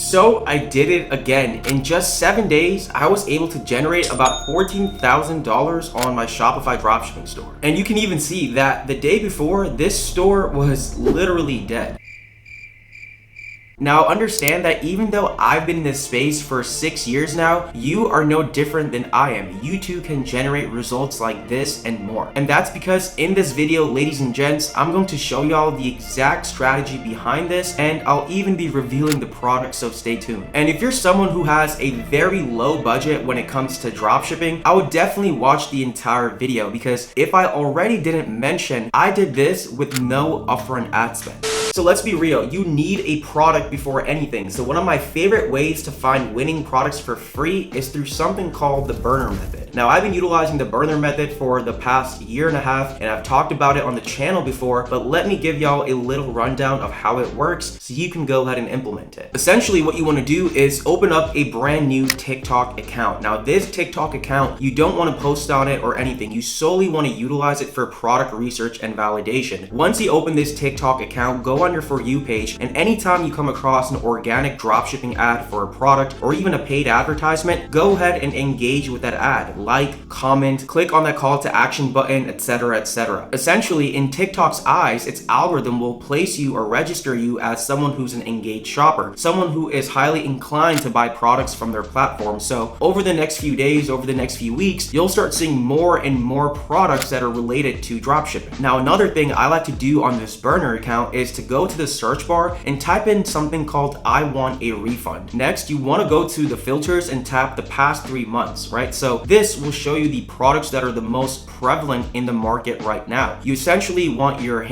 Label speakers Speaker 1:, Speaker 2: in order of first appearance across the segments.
Speaker 1: So I did it again. In just 7 days, I was able to generate about $14,000 on my Shopify dropshipping store. And you can even see that the day before, this store was literally dead. Now understand that even though I've been in this space for 6 years now, you are no different than I am. You too can generate results like this and more. And that's because in this video, ladies and gents, I'm going to show y'all the exact strategy behind this, and I'll even be revealing the product, so stay tuned. And if you're someone who has a very low budget when it comes to dropshipping, I would definitely watch the entire video, because if I already didn't mention, I did this with no upfront ad spend. So let's be real, you need a product before anything. So one of my favorite ways to find winning products for free is through something called the burner method. Now I've been utilizing the burner method for the past 1.5 years, and I've talked about it on the channel before, but let me give y'all a little rundown of how it works so you can go ahead and implement it. Essentially what you want to do is open up a brand new TikTok account. Now this TikTok account, you don't want to post on it or anything. You solely want to utilize it for product research and validation. Once you open this TikTok account, go on your For You page, and anytime you come across an organic dropshipping ad for a product or even a paid advertisement, go ahead and engage with that ad. Like, comment, click on that call to action button, etc., etc. Essentially, in TikTok's eyes, its algorithm will place you or register you as someone who's an engaged shopper, someone who is highly inclined to buy products from their platform. So over the next few days, over the next few weeks, you'll start seeing more and more products that are related to dropshipping. Now, another thing I like to do on this burner account is to go to the search bar and type in something called "I want a refund." Next, you want to go to the filters and tap the past 3 months, right? So this will show you the products that are the most prevalent in the market right now. You essentially want your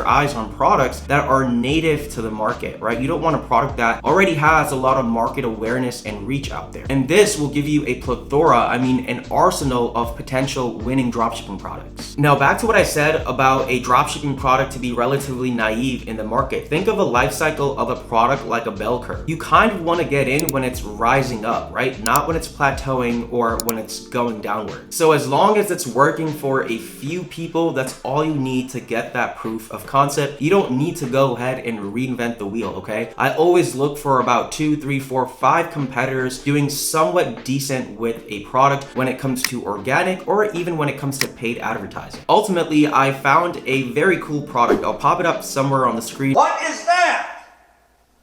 Speaker 1: eyes on products that are native to the market, right? You don't want a product that already has a lot of market awareness and reach out there. And this will give you a plethora, an arsenal of potential winning dropshipping products. Now back to what I said about a dropshipping product to be relatively naive in the market. Think of a life cycle of a product like a bell curve. You kind of want to get in when it's rising up, right? Not when it's plateauing or when it's going downward. So as long as it's working for a few people, that's all you need to get that proof of concept. You don't need to go ahead and reinvent the wheel, okay? I always look for about 2, 3, 4, 5 competitors doing somewhat decent with a product when it comes to organic or even when it comes to paid advertising. Ultimately, I found a very cool product. I'll pop it up somewhere on the screen.
Speaker 2: What is that?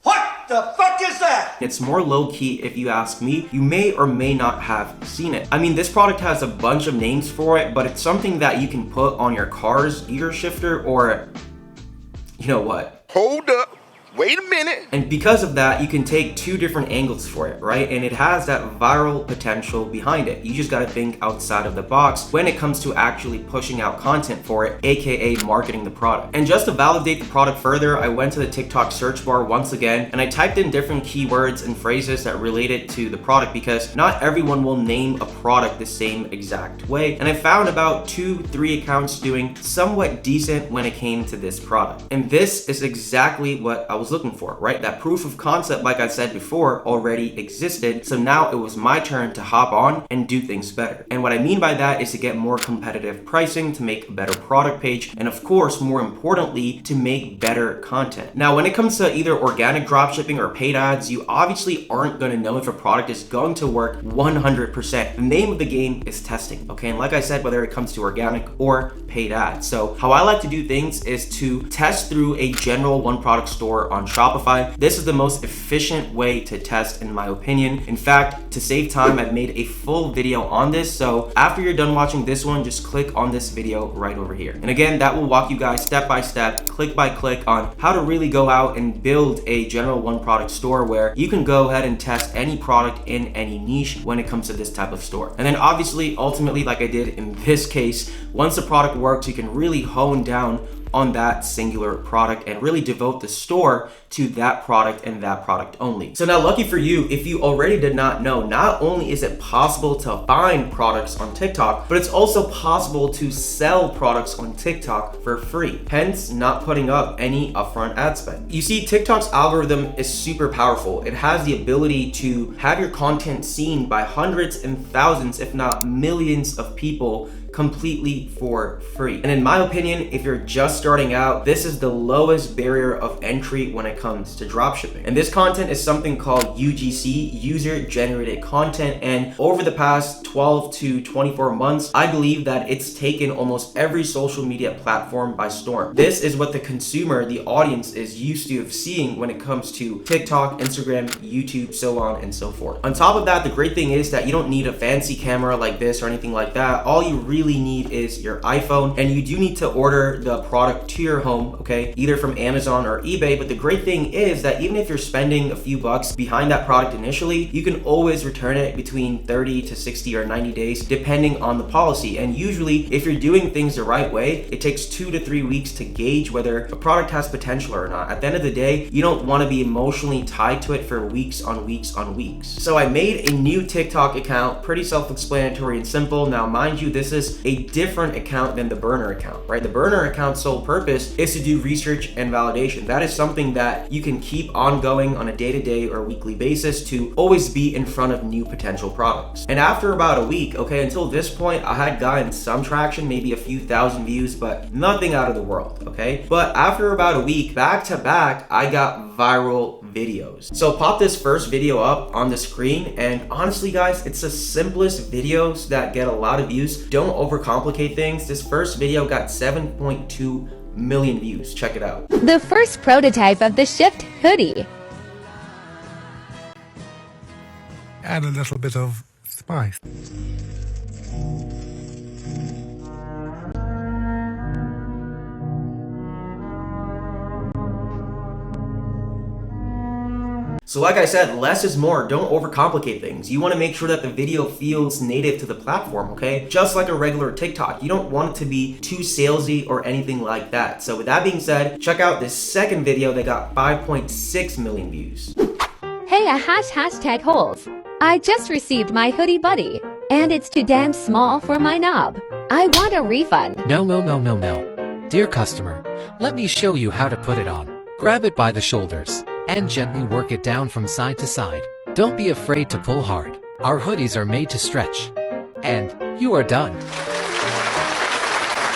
Speaker 2: What the fuck is that?
Speaker 1: It's more low-key if you ask me. You may or may not have seen it. This product has a bunch of names for it, but it's something that you can put on your car's gear shifter, or you know what?
Speaker 3: Hold up. Wait a minute.
Speaker 1: And because of that, you can take 2 different angles for it, right? And it has that viral potential behind it. You just gotta think outside of the box when it comes to actually pushing out content for it, aka marketing the product. And just to validate the product further, I went to the TikTok search bar once again, and I typed in different keywords and phrases that related to the product, because not everyone will name a product the same exact way. And I found about 2, 3 accounts doing somewhat decent when it came to this product. And this is exactly what I was looking for, right? That proof of concept, like I said before, already existed. So now it was my turn to hop on and do things better. And what I mean by that is to get more competitive pricing, to make a better product page, and of course, more importantly, to make better content. Now, when it comes to either organic dropshipping or paid ads, you obviously aren't going to know if a product is going to work 100%. The name of the game is testing, okay? And like I said, whether it comes to organic or paid ads. So how I like to do things is to test through a general one product store on Shopify. This is the most efficient way to test, in my opinion. In fact, to save time, I've made a full video on this. So after you're done watching this one, just click on this video right over here. And again, that will walk you guys step by step, click by click, on how to really go out and build a general one product store where you can go ahead and test any product in any niche when it comes to this type of store. And then obviously, ultimately, like I did in this case, once the product works, you can really hone down on that singular product and really devote the store to that product and that product only. So now, lucky for you, if you already did not know, not only is it possible to find products on TikTok, but it's also possible to sell products on TikTok for free, hence not putting up any upfront ad spend. You see, TikTok's algorithm is super powerful. It has the ability to have your content seen by hundreds and thousands, if not millions of people completely for free. And in my opinion, if you're just starting out, this is the lowest barrier of entry when it comes to dropshipping. And this content is something called UGC, user generated content. And over the past 12 to 24 months, I believe that it's taken almost every social media platform by storm. This is what the consumer, the audience, is used to seeing when it comes to TikTok, Instagram, YouTube, so on and so forth. On top of that, the great thing is that you don't need a fancy camera like this or anything like that. All you really need is your iPhone, and you do need to order the product to your home, okay? Either from Amazon or eBay. But the great thing is that even if you're spending a few bucks behind that product initially, you can always return it between 30 to 60 or 90 days, depending on the policy. And usually, if you're doing things the right way, it takes 2 to 3 weeks to gauge whether a product has potential or not. At the end of the day, you don't want to be emotionally tied to it for weeks on weeks on weeks. So I made a new TikTok account, pretty self-explanatory and simple. Now, mind you, this is a different account than the burner account, right? The burner account's sole purpose is to do research and validation. That is something that you can keep ongoing on a day-to-day or weekly basis to always be in front of new potential products. And after about a week, okay, until this point, I had gotten some traction, maybe a few thousand views, but nothing out of the world, okay? But after about a week, back to back, I got viral videos. So pop this first video up on the screen, and honestly guys, it's the simplest videos that get a lot of views. Don't overcomplicate things. This first video got 7.2 million views. Check it out.
Speaker 4: The first prototype of the Shift hoodie.
Speaker 5: Add a little bit of spice.
Speaker 1: So like I said, less is more. Don't overcomplicate things. You want to make sure that the video feels native to the platform, okay? Just like a regular TikTok. You don't want it to be too salesy or anything like that. So with that being said, check out this second video that got 5.6 million views.
Speaker 4: Hey, hashtag holes. I just received my hoodie buddy, and it's too damn small for my knob. I want a refund.
Speaker 6: No. Dear customer, let me show you how to put it on. Grab it by the shoulders and gently work it down from side to side. Don't be afraid to pull hard. Our hoodies are made to stretch. And you are done.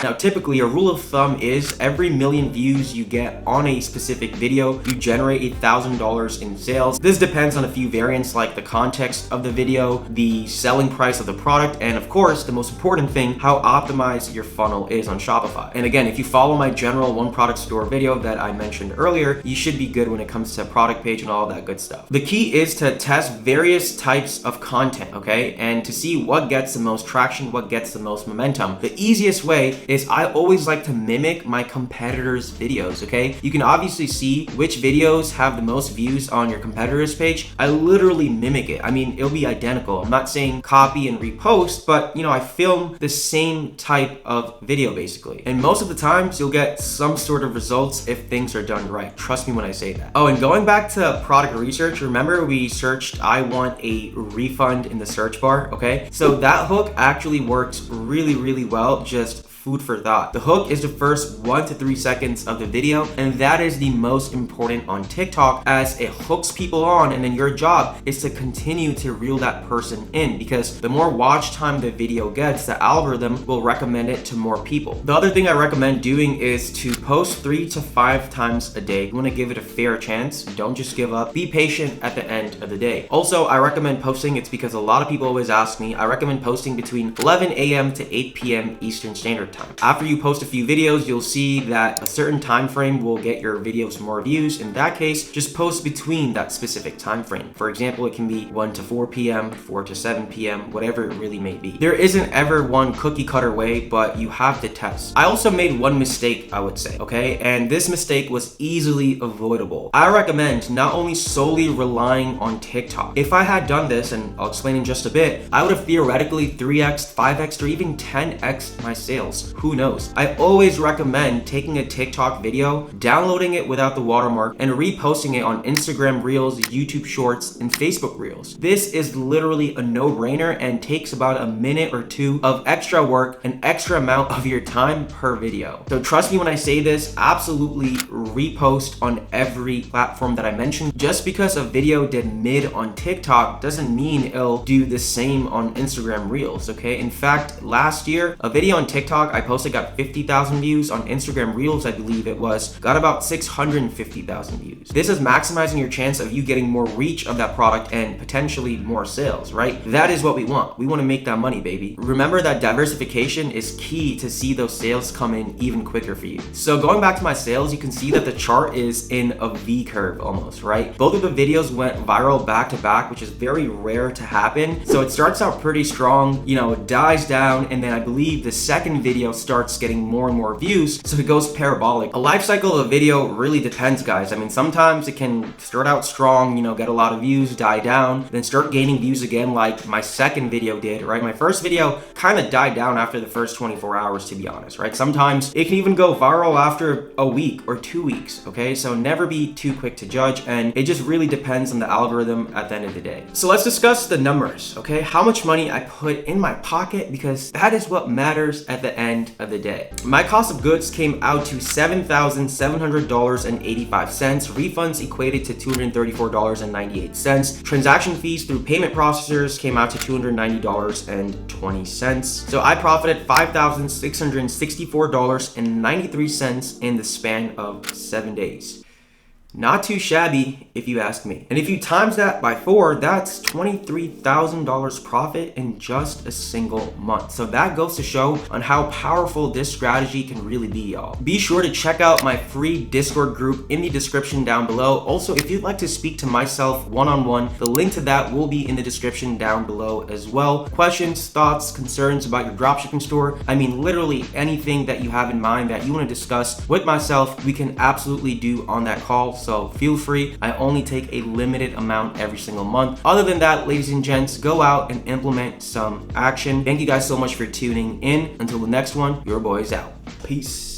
Speaker 1: Now, typically, a rule of thumb is every million views you get on a specific video, you generate $1,000 in sales. This depends on a few variants like the context of the video, the selling price of the product, and of course, the most important thing, how optimized your funnel is on Shopify. And again, if you follow my general one product store video that I mentioned earlier, you should be good when it comes to product page and all that good stuff. The key is to test various types of content, okay? And to see what gets the most traction, what gets the most momentum. The easiest way is I always like to mimic my competitors' videos, okay? You can obviously see which videos have the most views on your competitors' page. I literally mimic it. I mean, it'll be identical. I'm not saying copy and repost, but you know, I film the same type of video basically. And most of the times you'll get some sort of results if things are done right. Trust me when I say that. Oh, and going back to product research, remember we searched, I want a refund in the search bar, okay? So that hook actually works really, really well. Just food for thought. The hook is the first 1 to 3 seconds of the video, and that is the most important on TikTok as it hooks people on, and then your job is to continue to reel that person in, because the more watch time the video gets, the algorithm will recommend it to more people. The other thing I recommend doing is to post 3 to 5 times a day. You want to give it a fair chance. Don't just give up. Be patient at the end of the day. Also, I recommend posting. It's because a lot of people always ask me. I recommend posting between 11 a.m. to 8 p.m. Eastern Standard Time. After you post a few videos, you'll see that a certain time frame will get your videos more views. In that case, just post between that specific time frame. For example, it can be 1 to 4 p.m., 4 to 7 p.m., whatever it really may be. There isn't ever one cookie cutter way, but you have to test. I also made one mistake, I would say, okay? And this mistake was easily avoidable. I recommend not only solely relying on TikTok. If I had done this, and I'll explain in just a bit, I would have theoretically 3x, 5x, or even 10x my sales. else. Who knows? I always recommend taking a TikTok video, downloading it without the watermark, and reposting it on Instagram Reels, YouTube Shorts, and Facebook Reels. This is literally a no-brainer and takes about a minute or two of extra work, an extra amount of your time per video. So trust me when I say this, absolutely repost on every platform that I mentioned. Just because a video did mid on TikTok doesn't mean it'll do the same on Instagram Reels, okay? In fact, last year, a video on TikTok I posted got 50,000 views. On Instagram Reels, I believe it was, got about 650,000 views. This is maximizing your chance of you getting more reach of that product and potentially more sales, right? That is what we want. We want to make that money, baby. Remember that diversification is key to see those sales come in even quicker for you. So going back to my sales, you can see that the chart is in a V curve almost, right? Both of the videos went viral back to back, which is very rare to happen. So it starts out pretty strong, you know, it dies down, and then I believe the second video starts getting more and more views, so it goes parabolic. A life cycle of a video really depends, guys. I mean, sometimes it can start out strong, you know, get a lot of views, die down, then start gaining views again like my second video did, right? My first video kind of died down after the first 24 hours, to be honest, right? Sometimes it can even go viral after a week or 2 weeks, okay? So never be too quick to judge, and it just really depends on the algorithm at the end of the day. So let's discuss the numbers, okay? How much money I put in my pocket, because that is what matters at the end of the day. My cost of goods came out to $7,700.85. Refunds equated to $234.98. Transaction fees through payment processors came out to $290.20. So I profited $5,664.93 in the span of 7 days. Not too shabby, if you ask me. And if you times that by 4, that's $23,000 profit in just a single month. So that goes to show on how powerful this strategy can really be, y'all. Be sure to check out my free Discord group in the description down below. Also, if you'd like to speak to myself one-on-one, the link to that will be in the description down below as well. Questions, thoughts, concerns about your dropshipping store, I mean, literally anything that you have in mind that you want to discuss with myself, we can absolutely do on that call. So feel free. I only take a limited amount every single month. Other than that, ladies and gents, go out and implement some action. Thank you guys so much for tuning in. Until the next one, your boy's out. Peace.